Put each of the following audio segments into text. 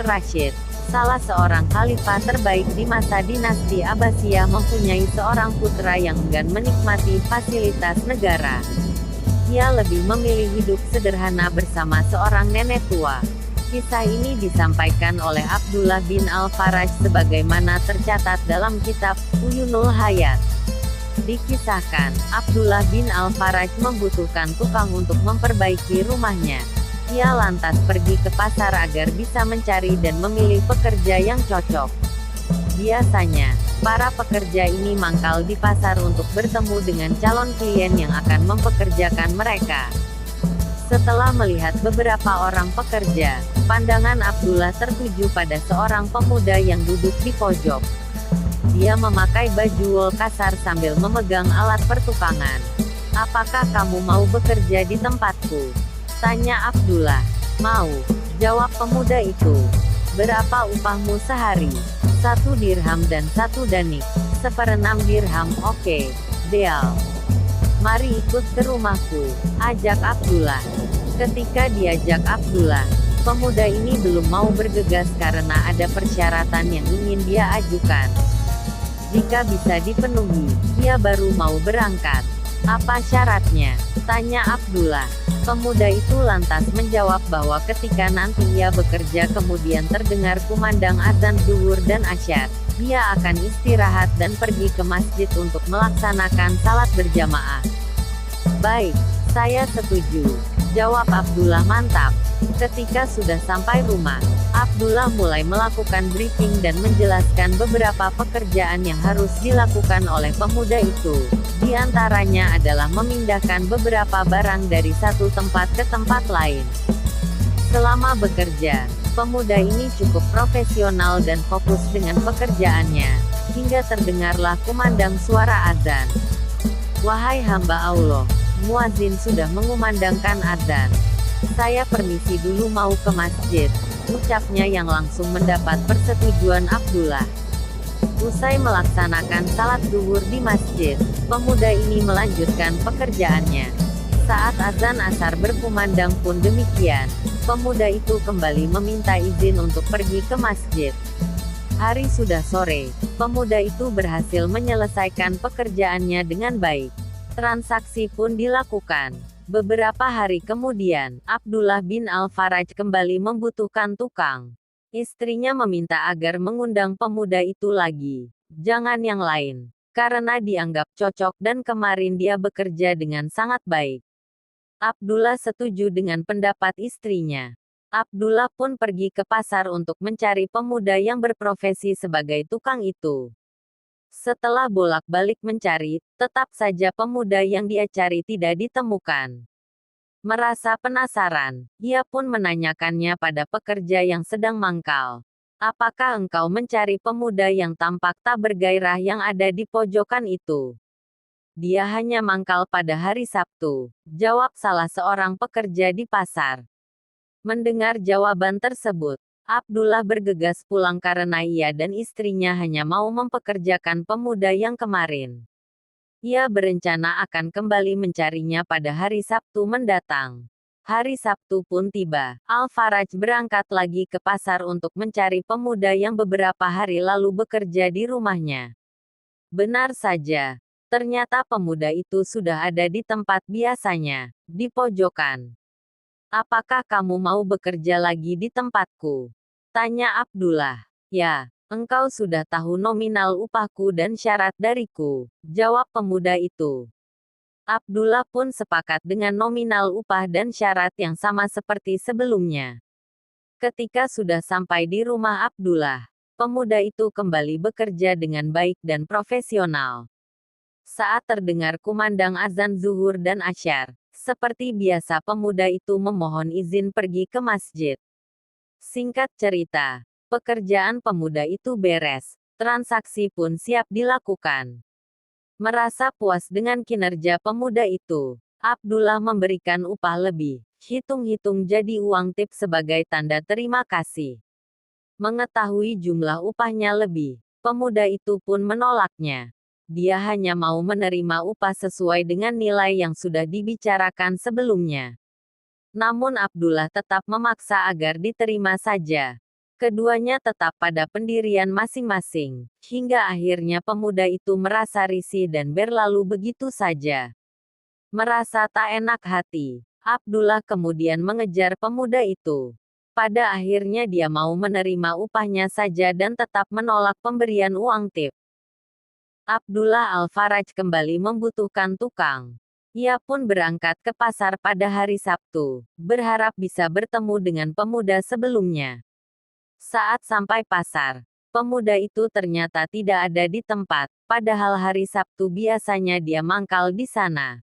ar-Rasyid, salah seorang khalifah terbaik di masa dinasti Abbasiyah, mempunyai seorang putra yang enggan menikmati fasilitas negara. Ia lebih memilih hidup sederhana bersama seorang nenek tua. Kisah ini disampaikan oleh Abdullah bin Al-Faraj sebagaimana tercatat dalam kitab Uyunul Hayat. Dikisahkan, Abdullah bin Al-Faraj membutuhkan tukang untuk memperbaiki rumahnya. Ia lantas pergi ke pasar agar bisa mencari dan memilih pekerja yang cocok. Biasanya, para pekerja ini mangkal di pasar untuk bertemu dengan calon klien yang akan mempekerjakan mereka. Setelah melihat beberapa orang pekerja, pandangan Abdullah tertuju pada seorang pemuda yang duduk di pojok. Dia memakai baju wol kasar sambil memegang alat pertukangan. "Apakah kamu mau bekerja di tempatku?" tanya Abdullah. "Mau," jawab pemuda itu. "Berapa upahmu sehari?" "1 dirham dan 1 danik." "1/6 dirham, oke. Deal. Mari ikut ke rumahku," ajak Abdullah. Ketika diajak Abdullah, pemuda ini belum mau bergegas karena ada persyaratan yang ingin dia ajukan. Jika bisa dipenuhi, ia baru mau berangkat. "Apa syaratnya?" tanya Abdullah. Pemuda itu lantas menjawab bahwa ketika nanti ia bekerja kemudian terdengar kumandang azan zuhur dan asyar, dia akan istirahat dan pergi ke masjid untuk melaksanakan salat berjamaah. "Baik, saya setuju," jawab Abdullah. "Mantap." Ketika sudah sampai rumah, Abdullah mulai melakukan briefing dan menjelaskan beberapa pekerjaan yang harus dilakukan oleh pemuda itu. Di antaranya adalah memindahkan beberapa barang dari satu tempat ke tempat lain. Selama bekerja, pemuda ini cukup profesional dan fokus dengan pekerjaannya, hingga terdengarlah kumandang suara azan. "Wahai hamba Allah, muazin sudah mengumandangkan azan. Saya permisi dulu mau ke masjid," ucapnya yang langsung mendapat persetujuan Abdullah. Usai melaksanakan salat zuhur di masjid, pemuda ini melanjutkan pekerjaannya. Saat azan asar berkumandang pun demikian, pemuda itu kembali meminta izin untuk pergi ke masjid. Hari sudah sore, pemuda itu berhasil menyelesaikan pekerjaannya dengan baik. Transaksi pun dilakukan. Beberapa hari kemudian, Abdullah bin Al-Faraj kembali membutuhkan tukang. Istrinya meminta agar mengundang pemuda itu lagi. Jangan yang lain, karena dianggap cocok dan kemarin dia bekerja dengan sangat baik. Abdullah setuju dengan pendapat istrinya. Abdullah pun pergi ke pasar untuk mencari pemuda yang berprofesi sebagai tukang itu. Setelah bolak-balik mencari, tetap saja pemuda yang dia cari tidak ditemukan. Merasa penasaran, ia pun menanyakannya pada pekerja yang sedang mangkal. "Apakah engkau mencari pemuda yang tampak tak bergairah yang ada di pojokan itu?" "Dia hanya mangkal pada hari Sabtu," jawab salah seorang pekerja di pasar. Mendengar jawaban tersebut, Abdullah bergegas pulang karena ia dan istrinya hanya mau mempekerjakan pemuda yang kemarin. Ia berencana akan kembali mencarinya pada hari Sabtu mendatang. Hari Sabtu pun tiba, Al-Faraj berangkat lagi ke pasar untuk mencari pemuda yang beberapa hari lalu bekerja di rumahnya. Benar saja, ternyata pemuda itu sudah ada di tempat biasanya, di pojokan. "Apakah kamu mau bekerja lagi di tempatku?" tanya Abdullah. "Ya, engkau sudah tahu nominal upahku dan syarat dariku," jawab pemuda itu. Abdullah pun sepakat dengan nominal upah dan syarat yang sama seperti sebelumnya. Ketika sudah sampai di rumah Abdullah, pemuda itu kembali bekerja dengan baik dan profesional. Saat terdengar kumandang azan zuhur dan asyar, seperti biasa pemuda itu memohon izin pergi ke masjid. Singkat cerita, pekerjaan pemuda itu beres, transaksi pun siap dilakukan. Merasa puas dengan kinerja pemuda itu, Abdullah memberikan upah lebih, hitung-hitung jadi uang tip sebagai tanda terima kasih. Mengetahui jumlah upahnya lebih, pemuda itu pun menolaknya. Dia hanya mau menerima upah sesuai dengan nilai yang sudah dibicarakan sebelumnya. Namun Abdullah tetap memaksa agar diterima saja. Keduanya tetap pada pendirian masing-masing, hingga akhirnya pemuda itu merasa risih dan berlalu begitu saja. Merasa tak enak hati, Abdullah kemudian mengejar pemuda itu. Pada akhirnya dia mau menerima upahnya saja dan tetap menolak pemberian uang tip. Abdullah Al-Faraj kembali membutuhkan tukang. Ia pun berangkat ke pasar pada hari Sabtu, berharap bisa bertemu dengan pemuda sebelumnya. Saat sampai pasar, pemuda itu ternyata tidak ada di tempat, padahal hari Sabtu biasanya dia mangkal di sana.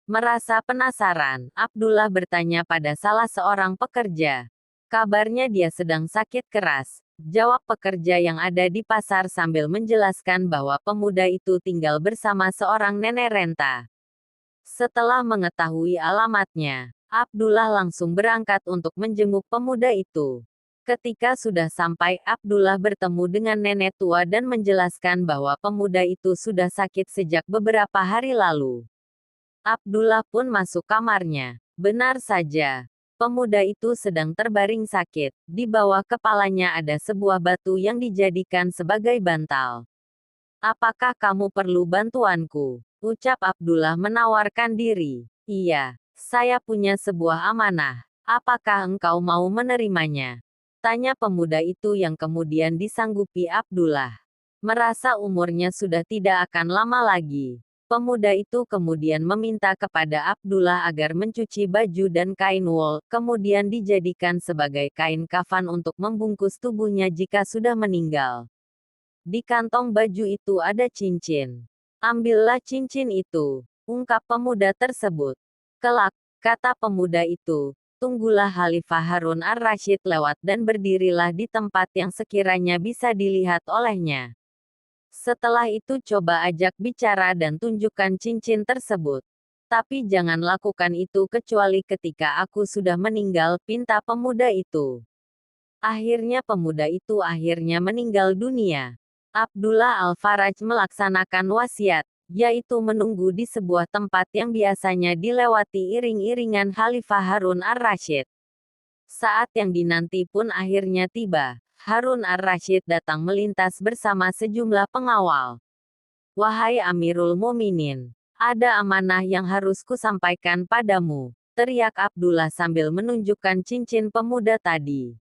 Merasa penasaran, Abdullah bertanya pada salah seorang pekerja. Kabarnya dia sedang sakit keras, jawab pekerja yang ada di pasar sambil menjelaskan bahwa pemuda itu tinggal bersama seorang nenek renta. Setelah mengetahui alamatnya, Abdullah langsung berangkat untuk menjenguk pemuda itu. Ketika sudah sampai, Abdullah bertemu dengan nenek tua dan menjelaskan bahwa pemuda itu sudah sakit sejak beberapa hari lalu. Abdullah pun masuk kamarnya. Benar saja, pemuda itu sedang terbaring sakit. Di bawah kepalanya ada sebuah batu yang dijadikan sebagai bantal. "Apakah kamu perlu bantuanku?" ucap Abdullah menawarkan diri. "Iya, saya punya sebuah amanah. Apakah engkau mau menerimanya?" tanya pemuda itu yang kemudian disanggupi Abdullah. Merasa umurnya sudah tidak akan lama lagi, pemuda itu kemudian meminta kepada Abdullah agar mencuci baju dan kain wol, kemudian dijadikan sebagai kain kafan untuk membungkus tubuhnya jika sudah meninggal. Di kantong baju itu ada cincin. "Ambillah cincin itu," ungkap pemuda tersebut. "Kelak," kata pemuda itu, "tunggulah Khalifah Harun ar-Rasyid lewat dan berdirilah di tempat yang sekiranya bisa dilihat olehnya. Setelah itu coba ajak bicara dan tunjukkan cincin tersebut. Tapi jangan lakukan itu kecuali ketika aku sudah meninggal," pinta pemuda itu. Akhirnya pemuda itu akhirnya meninggal dunia. Abdullah Al-Faraj melaksanakan wasiat, yaitu menunggu di sebuah tempat yang biasanya dilewati iring-iringan Khalifah Harun ar-Rasyid. Saat yang dinanti pun akhirnya tiba. Harun ar-Rasyid datang melintas bersama sejumlah pengawal. "Wahai Amirul Muminin, ada amanah yang harus kusampaikan padamu," teriak Abdullah sambil menunjukkan cincin pemuda tadi.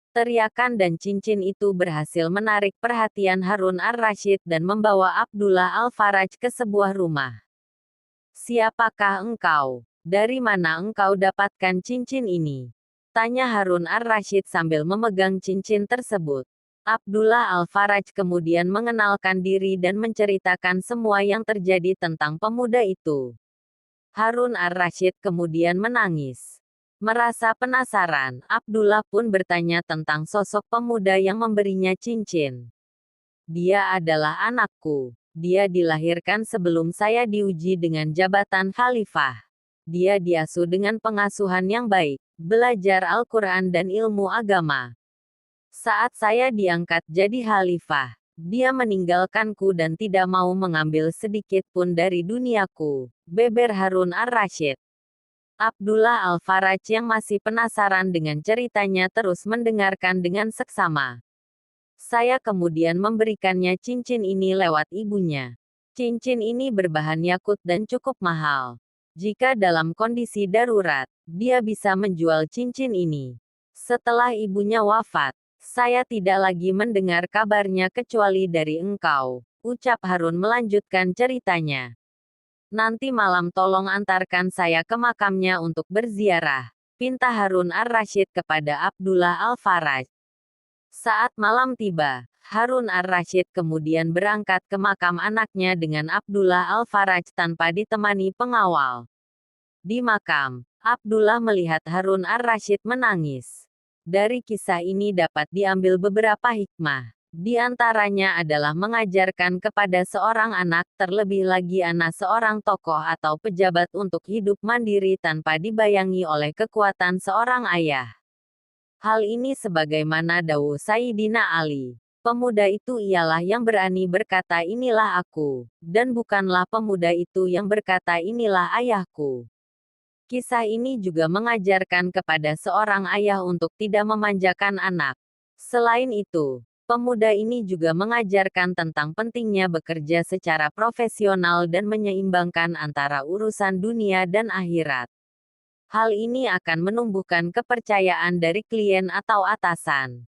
Teriakan dan cincin itu berhasil menarik perhatian Harun ar-Rasyid dan membawa Abdullah Al-Faraj ke sebuah rumah. "Siapakah engkau? Dari mana engkau dapatkan cincin ini?" tanya Harun ar-Rasyid sambil memegang cincin tersebut. Abdullah Al-Faraj kemudian mengenalkan diri dan menceritakan semua yang terjadi tentang pemuda itu. Harun ar-Rasyid kemudian menangis. Merasa penasaran, Abdullah pun bertanya tentang sosok pemuda yang memberinya cincin. "Dia adalah anakku. Dia dilahirkan sebelum saya diuji dengan jabatan khalifah. Dia diasuh dengan pengasuhan yang baik, belajar Al-Quran dan ilmu agama. Saat saya diangkat jadi khalifah, dia meninggalkanku dan tidak mau mengambil sedikit pun dari duniaku," beber Harun ar-Rasyid. Abdullah Al-Faraj yang masih penasaran dengan ceritanya terus mendengarkan dengan seksama. "Saya kemudian memberikannya cincin ini lewat ibunya. Cincin ini berbahan yakut dan cukup mahal. Jika dalam kondisi darurat, dia bisa menjual cincin ini. Setelah ibunya wafat, saya tidak lagi mendengar kabarnya kecuali dari engkau," ucap Harun melanjutkan ceritanya. "Nanti malam tolong antarkan saya ke makamnya untuk berziarah," pinta Harun ar-Rasyid kepada Abdullah Al-Faraj. Saat malam tiba, Harun ar-Rasyid kemudian berangkat ke makam anaknya dengan Abdullah Al-Faraj tanpa ditemani pengawal. Di makam, Abdullah melihat Harun ar-Rasyid menangis. Dari kisah ini dapat diambil beberapa hikmah. Di antaranya adalah mengajarkan kepada seorang anak, terlebih lagi anak seorang tokoh atau pejabat, untuk hidup mandiri tanpa dibayangi oleh kekuatan seorang ayah. Hal ini sebagaimana dawuh Sayyidina Ali. Pemuda itu ialah yang berani berkata inilah aku, dan bukanlah pemuda itu yang berkata inilah ayahku. Kisah ini juga mengajarkan kepada seorang ayah untuk tidak memanjakan anak. Selain itu, pemuda ini juga mengajarkan tentang pentingnya bekerja secara profesional dan menyeimbangkan antara urusan dunia dan akhirat. Hal ini akan menumbuhkan kepercayaan dari klien atau atasan.